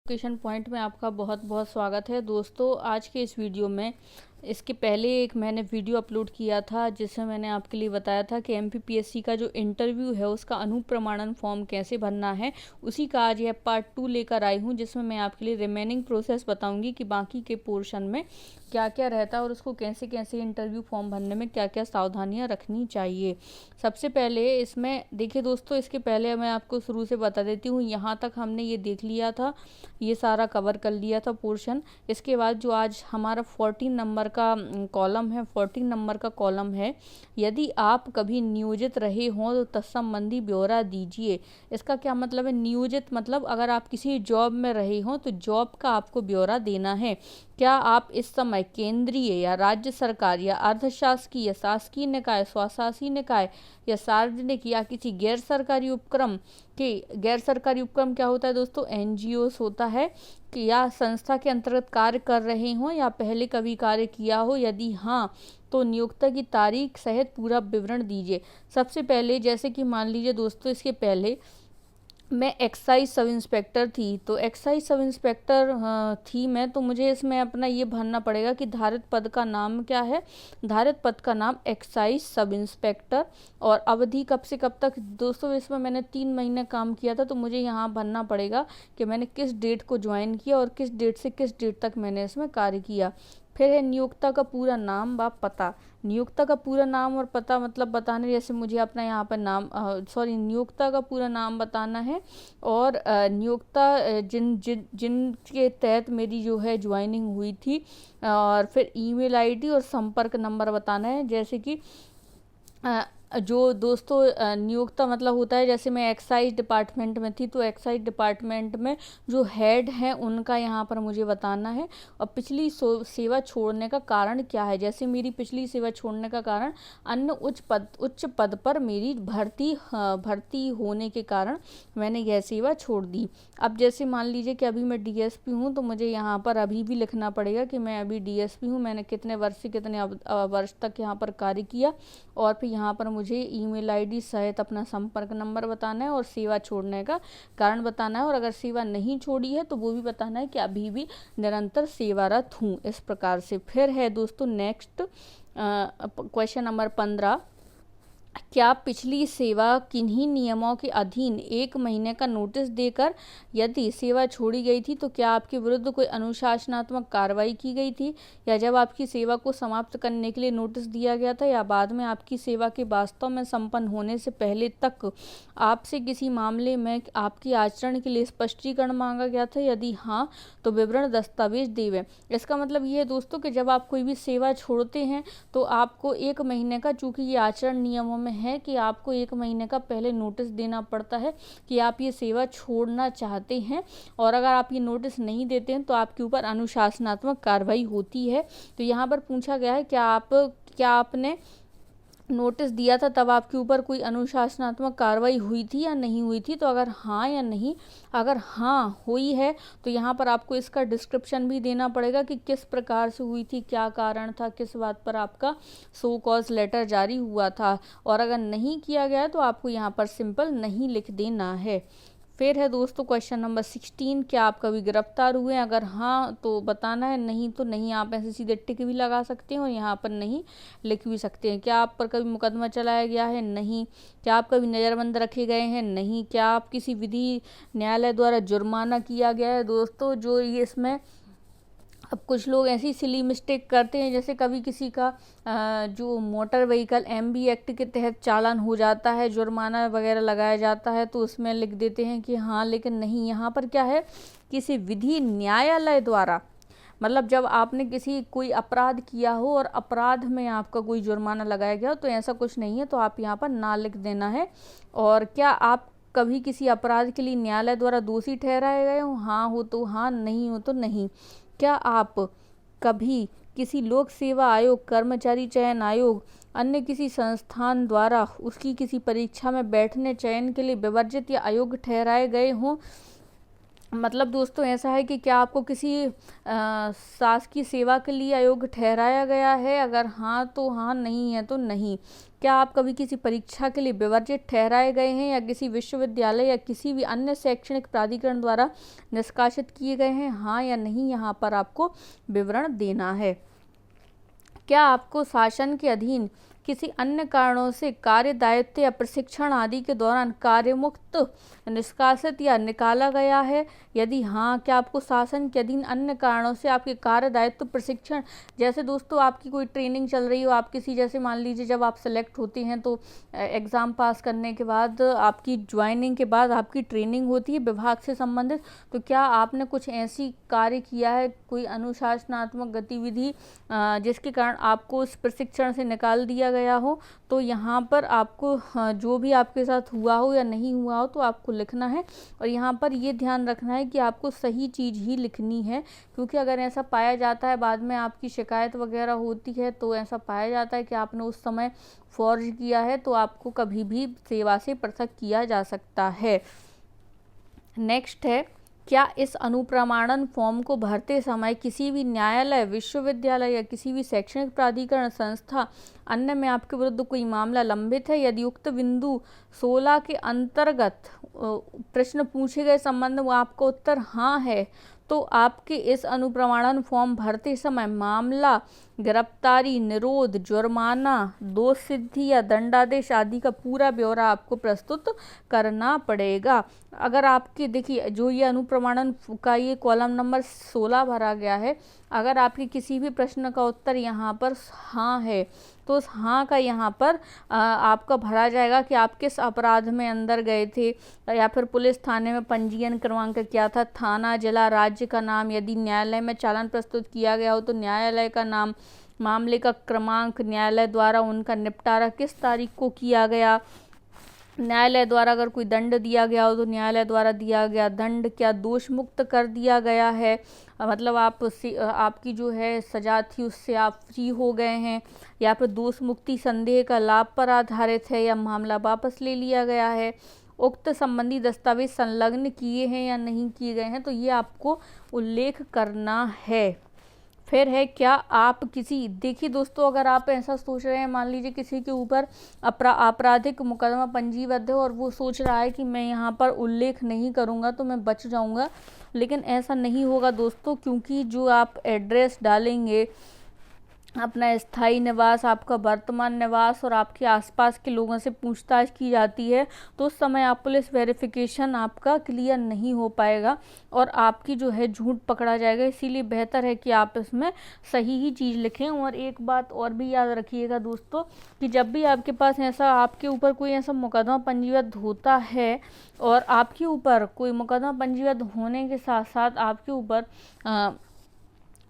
Education point में आपका बहुत बहुत स्वागत है दोस्तों। आज के इस वीडियो में इसके पहले एक मैंने वीडियो अपलोड किया था जिसमें मैंने आपके लिए बताया था कि एमपीपीएससी का जो इंटरव्यू है उसका अनुप्रमाणन फॉर्म कैसे भरना है। उसी का आज यह पार्ट 2 लेकर आई हूँ जिसमें मैं आपके लिए रिमेनिंग प्रोसेस बताऊंगी कि बाकी के पोर्शन में क्या क्या रहता है और उसको कैसे कैसे इंटरव्यू फॉर्म भरने में क्या क्या सावधानियाँ रखनी चाहिए। सबसे पहले इसमें देखिए दोस्तों, इसके पहले मैं आपको शुरू से बता देती हूँ। यहाँ तक हमने ये देख लिया था, ये सारा कवर कर लिया था पोर्शन। इसके बाद जो आज हमारा 14 नंबर का कॉलम है, 14 नंबर का कॉलम है, यदि आप कभी नियोजित रहे हों तो तत्संबंधी ब्यौरा दीजिए। इसका क्या मतलब है? नियोजित मतलब अगर आप किसी जॉब में रहे हों तो जॉब का आपको ब्यौरा देना है। क्या आप इस समय केंद्रीय या राज्य सरकार या अर्धशासकीय या शासकीय निकाय, स्वशासी निकाय या सार्वजनिक या किसी गैर सरकारी उपक्रम के, गैर सरकारी उपक्रम क्या होता है दोस्तों? एनजीओस होता है, कि या संस्था के अंतर्गत कार्य कर रहे हों या पहले कभी कार्य किया हो? यदि हाँ तो नियोक्ता की तारीख सहित पूरा विवरण दीजिए। सबसे पहले जैसे कि मान लीजिए दोस्तों, इसके पहले मैं एक्साइज सब इंस्पेक्टर थी, तो एक्साइज सब इंस्पेक्टर थी मैं, तो मुझे इसमें अपना ये भरना पड़ेगा कि धारित पद का नाम क्या है। धारित पद का नाम एक्साइज सब इंस्पेक्टर, और अवधि कब से कब तक दोस्तों? इसमें मैंने 3 महीने काम किया था, तो मुझे यहाँ भरना पड़ेगा कि मैंने किस डेट को ज्वाइन किया और किस डेट से किस डेट तक मैंने इसमें कार्य किया। फिर है नियोक्ता का पूरा नाम व पता। नियोक्ता का पूरा नाम और पता मतलब बताने, जैसे मुझे अपना यहाँ पर नाम नियोक्ता का पूरा नाम बताना है, और नियोक्ता जिनके तहत मेरी जो है ज्वाइनिंग हुई थी, और फिर ईमेल आईडी और संपर्क नंबर बताना है। जैसे कि जो दोस्तों नियोक्ता मतलब होता है, जैसे मैं एक्साइज डिपार्टमेंट में थी तो एक्साइज डिपार्टमेंट में जो हेड हैं उनका यहाँ पर मुझे बताना है। और पिछली सेवा छोड़ने का कारण क्या है? जैसे मेरी पिछली सेवा छोड़ने का कारण अन्य उच्च पद पर मेरी भर्ती होने के कारण मैंने यह सेवा छोड़ दी। अब जैसे मान लीजिए कि अभी मैं डीएसपी हूँ, तो मुझे यहाँ पर अभी भी लिखना पड़ेगा कि मैं अभी डीएसपी हूँ, मैंने कितने वर्ष से कितने वर्ष तक यहाँ पर कार्य किया, और फिर यहाँ पर मुझे ईमेल आईडी सहित अपना संपर्क नंबर बताना है और सेवा छोड़ने का कारण बताना है, और अगर सेवा नहीं छोड़ी है तो वो भी बताना है कि अभी भी निरंतर सेवारत हूँ, इस प्रकार से। फिर है दोस्तों नेक्स्ट क्वेश्चन नंबर 15, क्या पिछली सेवा किन्हीं नियमों के अधीन 1 महीने का नोटिस देकर यदि सेवा छोड़ी गई थी तो क्या आपके विरुद्ध कोई अनुशासनात्मक कार्रवाई की गई थी, या जब आपकी सेवा को समाप्त करने के लिए नोटिस दिया गया था, या बाद में आपकी सेवा के वास्तव में संपन्न होने से पहले तक आपसे किसी मामले में आपके आचरण के लिए स्पष्टीकरण मांगा गया था? यदि हाँ तो विवरण दस्तावेज देवें। इसका मतलब ये है दोस्तों कि जब आप कोई भी सेवा छोड़ते हैं तो आपको 1 महीने का, चूंकि ये आचरण नियमों में है कि आपको 1 महीने का पहले नोटिस देना पड़ता है कि आप ये सेवा छोड़ना चाहते हैं, और अगर आप ये नोटिस नहीं देते हैं तो आपके ऊपर अनुशासनात्मक कार्रवाई होती है। तो यहाँ पर पूछा गया है क्या आपने नोटिस दिया था तब आपके ऊपर कोई अनुशासनात्मक कार्रवाई हुई थी या नहीं हुई थी? तो अगर हाँ या नहीं, अगर हाँ हुई है तो यहाँ पर आपको इसका डिस्क्रिप्शन भी देना पड़ेगा कि किस प्रकार से हुई थी, क्या कारण था, किस बात पर आपका सो कॉज लेटर जारी हुआ था। और अगर नहीं किया गया तो आपको यहाँ पर सिंपल नहीं लिख देना है। फिर है दोस्तों क्वेश्चन नंबर 16, क्या आप कभी गिरफ्तार हुए हैं? अगर हाँ तो बताना है, नहीं तो नहीं। आप ऐसे सीधे टिक भी लगा सकते हैं और यहाँ पर नहीं लिख भी सकते हैं। क्या आप पर कभी मुकदमा चलाया गया है? नहीं। क्या आप कभी नज़रबंद रखे गए हैं? नहीं। क्या आप किसी विधि न्यायालय द्वारा जुर्माना किया गया है? दोस्तों जो ये इसमें अब कुछ लोग ऐसी सिली मिस्टेक करते हैं, जैसे कभी किसी का जो मोटर व्हीकल एमवी एक्ट के तहत चालान हो जाता है, जुर्माना वगैरह लगाया जाता है, तो उसमें लिख देते हैं कि हाँ, लेकिन नहीं। यहाँ पर क्या है, किसी विधि न्यायालय द्वारा, मतलब जब आपने कोई अपराध किया हो और अपराध में आपका कोई जुर्माना लगाया गया हो, तो ऐसा कुछ नहीं है, तो आप यहाँ पर ना लिख देना है। और क्या आप कभी किसी अपराध के लिए न्यायालय द्वारा दोषी ठहराए गए हो? हाँ हो तो हाँ, नहीं हो तो नहीं। क्या आप कभी किसी लोक सेवा आयोग, कर्मचारी चयन आयोग, अन्य किसी संस्थान द्वारा उसकी किसी परीक्षा में बैठने चयन के लिए विवर्जित या अयोग्य ठहराए गए हों? मतलब दोस्तों ऐसा है कि क्या आपको किसी शासकीय सेवा के लिए अयोग्य ठहराया गया है? अगर हाँ तो हाँ, नहीं है तो नहीं। क्या आप कभी किसी परीक्षा के लिए विवर्जित ठहराए गए हैं या किसी विश्वविद्यालय या किसी भी अन्य शैक्षणिक प्राधिकरण द्वारा निष्कासित किए गए हैं? हाँ या नहीं, यहाँ पर आपको विवरण देना है। क्या आपको शासन के अधीन किसी अन्य कारणों से कार्य दायित्व या प्रशिक्षण आदि के दौरान कार्यमुक्त, निष्कासित या निकाला गया है? यदि हाँ, क्या आपको शासन के अधीन अन्य कारणों से आपके कार्य दायित्व प्रशिक्षण, जैसे दोस्तों आपकी कोई ट्रेनिंग चल रही हो, आप किसी, जैसे मान लीजिए जब आप सेलेक्ट होते हैं तो एग्ज़ाम पास करने के बाद आपकी ज्वाइनिंग के बाद आपकी ट्रेनिंग होती है विभाग से संबंधित, तो क्या आपने कुछ ऐसी कार्य किया है, कोई अनुशासनात्मक गतिविधि जिसके कारण आपको उस प्रशिक्षण से निकाल दिया गया हो? तो यहाँ पर आपको जो भी आपके साथ हुआ हो या नहीं हुआ हो तो आपको लिखना है। और यहाँ पर ये ध्यान रखना है कि आपको सही चीज़ ही लिखनी है, क्योंकि अगर ऐसा पाया जाता है, बाद में आपकी शिकायत वगैरह होती है तो ऐसा पाया जाता है कि आपने उस समय फॉर्ज किया है, तो आपको कभी भी सेवा से पृथक किया जा सकता है। नेक्स्ट है, क्या इस अनुप्रमाणन फॉर्म को भरते समय किसी भी न्यायालय, विश्वविद्यालय या किसी भी शैक्षणिक प्राधिकरण, संस्था अन्य में आपके विरुद्ध कोई मामला लंबित है? यदि उक्त बिंदु 16 के अंतर्गत प्रश्न पूछे गए संबंध में आपका उत्तर हाँ है, तो आपके इस अनुप्रमाणन फॉर्म भरते समय मामला, गिरफ्तारी, निरोध, जुर्माना, दोष सिद्धि या दंडादेश आदि का पूरा ब्यौरा आपको प्रस्तुत करना पड़ेगा। अगर आपके, देखिए जो ये अनुप्रमाणन का ये कॉलम नंबर 16 भरा गया है, अगर आपके किसी भी प्रश्न का उत्तर यहाँ पर हाँ है तो उस हाँ का यहाँ पर आपका भरा जाएगा कि आप किस अपराध में अंदर गए थे, या फिर पुलिस थाने में पंजीयन क्रमांक क्या था, थाना, जिला, राज्य का नाम, यदि न्यायालय में चालान प्रस्तुत किया गया हो तो न्यायालय का नाम, मामले का क्रमांक, न्यायालय द्वारा उनका निपटारा किस तारीख को किया गया, न्यायालय द्वारा अगर कोई दंड दिया गया हो तो न्यायालय द्वारा दिया गया दंड क्या दोष मुक्त कर दिया गया है, मतलब आपकी जो है सजा थी उससे आप फ्री हो गए हैं, या फिर दोष मुक्ति संदेह का लाभ पर आधारित है या मामला वापस ले लिया गया है, उक्त संबंधी दस्तावेज संलग्न किए हैं या नहीं किए गए हैं, तो ये आपको उल्लेख करना है। फिर है, क्या आप किसी, देखिए दोस्तों अगर आप ऐसा सोच रहे हैं, मान लीजिए किसी के ऊपर आपराधिक मुकदमा पंजीबद्ध है और वो सोच रहा है कि मैं यहाँ पर उल्लेख नहीं करूँगा तो मैं बच जाऊँगा, लेकिन ऐसा नहीं होगा दोस्तों, क्योंकि जो आप एड्रेस डालेंगे, अपना स्थायी निवास, आपका वर्तमान निवास और आपके आसपास के लोगों से पूछताछ की जाती है, तो उस समय आप पुलिस वेरिफिकेशन आपका क्लियर नहीं हो पाएगा और आपकी जो है झूठ पकड़ा जाएगा। इसीलिए बेहतर है कि आप इसमें सही ही चीज़ लिखें। और एक बात और भी याद रखिएगा दोस्तों कि जब भी आपके पास ऐसा, आपके ऊपर कोई ऐसा मुकदमा पंजीबद्ध होता है और आपके ऊपर कोई मुकदमा पंजीबद्ध होने के साथ साथ आपके ऊपर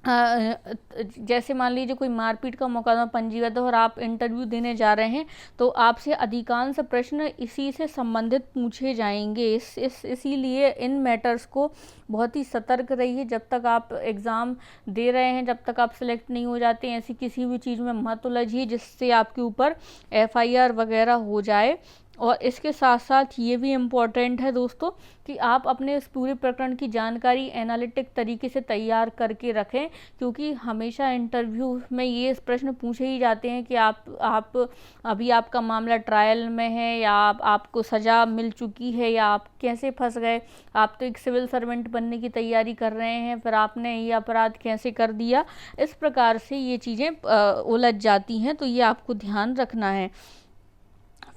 जैसे मान लीजिए कोई मारपीट का मुकदमा पंजीबद्ध है और आप इंटरव्यू देने जा रहे हैं, तो आपसे अधिकांश प्रश्न इसी से संबंधित पूछे जाएंगे। इसीलिए इन मैटर्स को बहुत ही सतर्क रहिए। जब तक आप एग्ज़ाम दे रहे हैं, जब तक आप सिलेक्ट नहीं हो जाते, ऐसी किसी भी चीज़ में मत उलझिए जिससे आपके ऊपर FIR वगैरह हो जाए। और इसके साथ साथ ये भी इम्पॉर्टेंट है दोस्तों कि आप अपने इस पूरे प्रकरण की जानकारी एनालिटिक तरीके से तैयार करके रखें, क्योंकि हमेशा इंटरव्यू में ये प्रश्न पूछे ही जाते हैं कि आप अभी आपका मामला ट्रायल में है या आपको सज़ा मिल चुकी है या आप कैसे फंस गए। आप तो एक सिविल सर्वेंट बनने की तैयारी कर रहे हैं, फिर आपने ये अपराध कैसे कर दिया। इस प्रकार से ये चीज़ें उलझ जाती हैं, तो ये आपको ध्यान रखना है।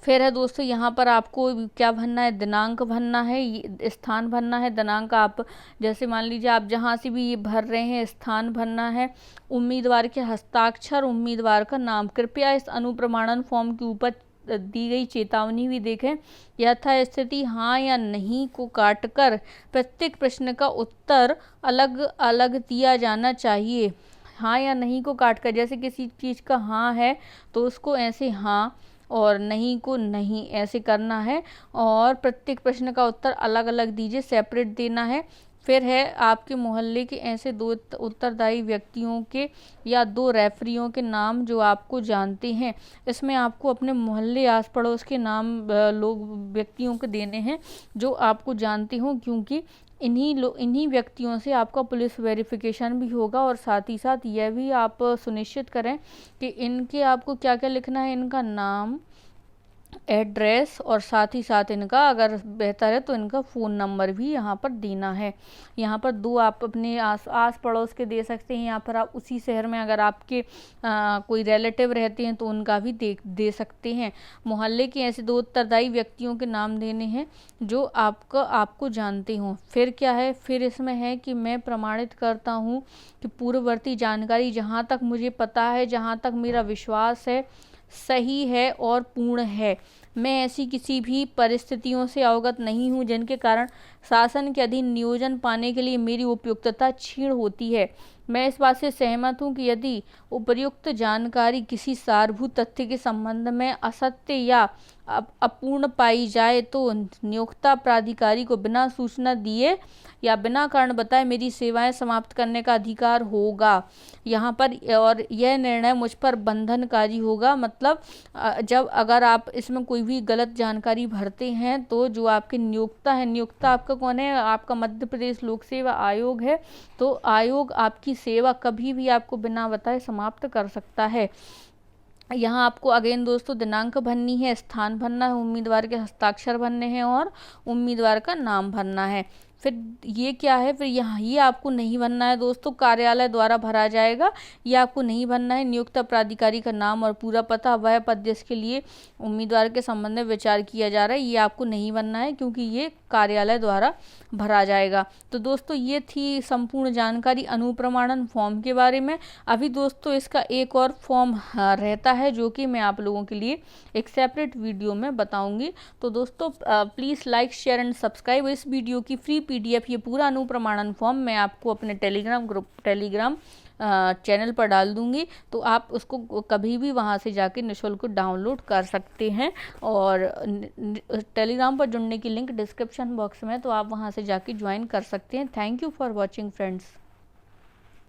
फिर है दोस्तों, यहाँ पर आपको क्या भरना है, दिनांक भरना है, स्थान भरना है। दिनांक आप जैसे मान लीजिए आप जहाँ से भी ये भर रहे हैं, स्थान भरना है। उम्मीदवार के हस्ताक्षर, उम्मीदवार का नाम। कृपया इस अनुप्रमाणन फॉर्म के ऊपर दी गई चेतावनी भी देखें। यथास्थिति हाँ या नहीं को काटकर प्रत्येक प्रश्न का उत्तर अलग अलग दिया जाना चाहिए। हाँ या नहीं को काटकर, जैसे किसी चीज़ का हाँ है तो उसको ऐसे हाँ और नहीं को नहीं ऐसे करना है, और प्रत्येक प्रश्न का उत्तर अलग अलग दीजिए, सेपरेट देना है। फिर है, आपके मोहल्ले के ऐसे 2 उत्तरदायी व्यक्तियों के या 2 रेफरियों के नाम जो आपको जानते हैं। इसमें आपको अपने मोहल्ले आस पड़ोस के नाम लोग व्यक्तियों के देने हैं जो आपको जानते हों, क्योंकि इन्हीं व्यक्तियों से आपका पुलिस वेरिफिकेशन भी होगा। और साथ ही साथ यह भी आप सुनिश्चित करें कि इनके आपको क्या क्या लिखना है, इनका नाम, एड्रेस, और साथ ही साथ इनका अगर बेहतर है तो इनका फ़ोन नंबर भी यहाँ पर देना है। यहाँ पर 2 आप अपने आस पड़ोस के दे सकते हैं। यहाँ पर आप उसी शहर में अगर आपके कोई रिलेटिव रहते हैं तो उनका भी दे सकते हैं। मोहल्ले के ऐसे 2 उत्तरदायी व्यक्तियों के नाम देने हैं जो आपको जानते हों। फिर क्या है, फिर इसमें है कि मैं प्रमाणित करता हूँ कि पूर्ववर्ती जानकारी जहाँ तक मुझे पता है, जहाँ तक मेरा विश्वास है, सही है और पूर्ण है। मैं ऐसी किसी भी परिस्थितियों से अवगत नहीं हूँ जिनके कारण शासन के अधीन नियोजन पाने के लिए मेरी उपयुक्तता क्षीण होती है। मैं इस बात से सहमत हूँ कि यदि उपर्युक्त जानकारी किसी सारभूत तथ्य के संबंध में असत्य या अपूर्ण पाई जाए तो नियोक्ता प्राधिकारी को बिना सूचना दिए या बिना कारण बताए मेरी सेवाएं समाप्त करने का अधिकार होगा यहाँ पर। और यह निर्णय मुझ पर बंधनकारी होगा। मतलब जब अगर आप इसमें कोई भी गलत जानकारी भरते हैं तो जो आपके नियोक्ता है, नियोक्ता आपका कौन है, आपका मध्य प्रदेश लोक सेवा आयोग है, तो आयोग आपकी सेवा कभी भी आपको बिना बताए समाप्त कर सकता है। यहाँ आपको अगेन दोस्तों दिनांक भरनी है, स्थान भरना है, उम्मीदवार के हस्ताक्षर भरने हैं और उम्मीदवार का नाम भरना है। फिर ये क्या है, फिर यहाँ ये आपको नहीं भरना है दोस्तों, कार्यालय द्वारा भरा जाएगा। ये आपको नहीं भरना है। नियुक्त प्राधिकारी का नाम और पूरा पता, वह पद जिसके लिए उम्मीदवार के संबंध में विचार किया जा रहा है, ये आपको नहीं भरना है क्योंकि ये कार्यालय द्वारा भरा जाएगा। तो दोस्तों ये थी संपूर्ण जानकारी अनुप्रमाणन फॉर्म के बारे में। अभी दोस्तों इसका एक और फॉर्म रहता है जो कि मैं आप लोगों के लिए एक सेपरेट वीडियो में बताऊंगी। तो दोस्तों please like, share and subscribe. इस वीडियो की फ्री PDF ये पूरा अनुप्रमाणन फॉर्म मैं आपको अपने टेलीग्राम चैनल पर डाल दूंगी, तो आप उसको कभी भी वहां से जाके निःशुल्क डाउनलोड कर सकते हैं। और टेलीग्राम पर जुड़ने की लिंक डिस्क्रिप्शन बॉक्स में, तो आप वहां से जाके ज्वाइन कर सकते हैं। Thank you for watching friends.